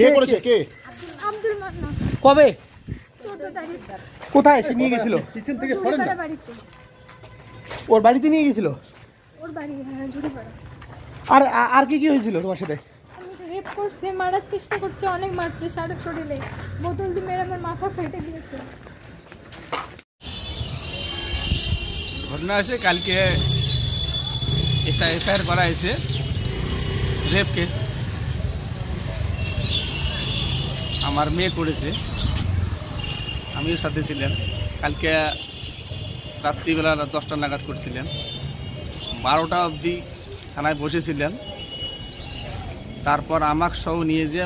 কে করেছে? কে? আব্দুল মান্নান। কবে? 14 তারিখ। কোথায় এসে নিয়ে গেছিল? কিচেন থেকে সরেন না। বাড়িতে। ওর বাড়িতে নিয়ে গেছিল? ওর বাড়ি, হ্যাঁ, ঝুড়িপাড়া। আর আর কি কি হয়েছিল তোমার সাথে? রেপ করছে, মারার চেষ্টা করছে, অনেক মারছে, সারা শরীরে বোতল দিয়ে মেরে আমার মাথা ফেটে গিয়েছে। ঘটনা আছে কালকে একটা এফআইআর করা হয়েছে রেপ কেস। আমার মেয়ে করেছে, আমিও সাথে ছিলেন। কালকে রাত্রিবেলা 10টা নাগাদ করছিলেন, 12টা অবধি থানায় বসেছিলেন। তারপর আমাকে সহ নিয়ে যে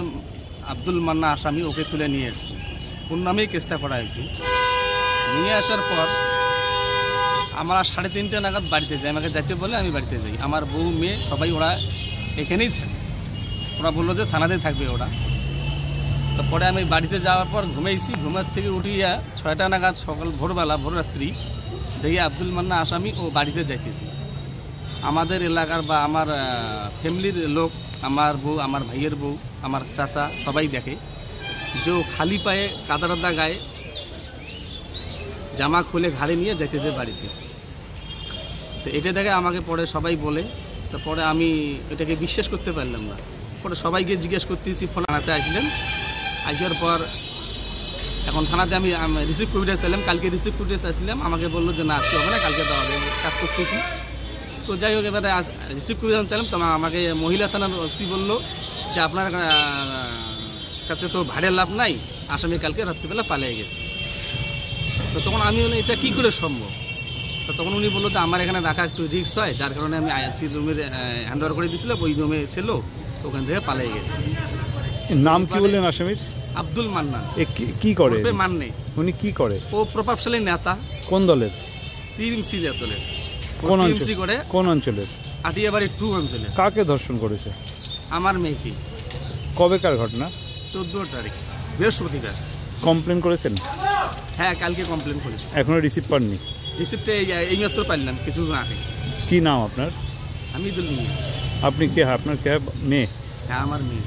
আব্দুল মান্না আসামি, ওকে তুলে নিয়ে এসছি। ওর নামেই কেসটা করা হয়েছে। নিয়ে আসার পর আমরা 3:30 নাগাদ বাড়িতে যাই। আমাকে যাইতে বলে আমি বাড়িতে যাই। আমার বউ, মেয়ে সবাই ওরা এখানেই থাকে। ওরা বললো যে থানাতেই থাকবে ওরা। তো পরে আমি বাড়িতে যাওয়ার পর ঘুমাইছি। ঘুমের থেকে উঠিয়া 6টা নাগাদ সকাল ভোরবেলা, ভোররাত্রি দেখি আব্দুল মান্না আসামি ও বাড়িতে যাইতেছি। আমাদের এলাকার বা আমার ফ্যামিলির লোক, আমার বউ, আমার ভাইয়ের বউ, আমার চাচা সবাই দেখে যে ও খালি পায়ে, কাদা গায়ে, জামা খুলে ঘাড়ে নিয়ে যাইতেছে বাড়িতে। তো এটা দেখে আমাকে পরে সবাই বলে। তো পরে আমি এটাকে বিশ্বাস করতে পারলাম না। পরে সবাইকে জিজ্ঞেস করতেছি, ফোন থানাতে আসলেন। আসার পর এখন থানাতে আমি রিসিভ করে আসলাম। কালকে রিসিভ করে আসলাম। আমাকে বললো যে না, আজকে হবে না, কালকে দেওয়া হবে, কাজ করতেছি। তো যাই হোক, এবারে রিসিভ করে চাইলাম। তো আমাকে মহিলা থানার ওসি বললো যে আপনার কাছে তো ভাড়ের লাভ নাই, আসামি কালকে রাত্রিবেলা পালিয়ে গেছে। তো তখন আমি বলি এটা কী করে সম্ভব? তো তখন উনি বললো যে আমার এখানে রাখা একটু রিস্ক হয়, যার কারণে আমি আইসি রুমের হ্যান্ড ওভার করে দিয়েছিলাম। ওই রুমে ছিল, ওখান থেকে পালিয়ে গেছে। নাম কি বললেন আসামির? আব্দুল মান্নান। কি করে? মান্নে। উনি কি করে? ও প্রভাবশালী নেতা। কোন দলের? টিএমসি দলের। কোন অঞ্চল করে? কোন অঞ্চলের? আটিয়াবাড়ি 2 অঞ্চলে। কাকে ধর্ষণ করেছে? আমার মেয়েকে। কবেকার ঘটনা? 14 তারিখ, বৃহস্পতিবার। কমপ্লেন করেছেন? হ্যাঁ, কালকে কমপ্লেন করেছি। এখনো রিসিভ পাননি? রিসিপ্টে এইমাত্র পাইলাম, কিছুক্ষণ আগে। কি নাম আপনার? হামিদুল মিয়া। আপনি কে? আপনার কে মেয়ে? হ্যাঁ, আমার মেয়ে।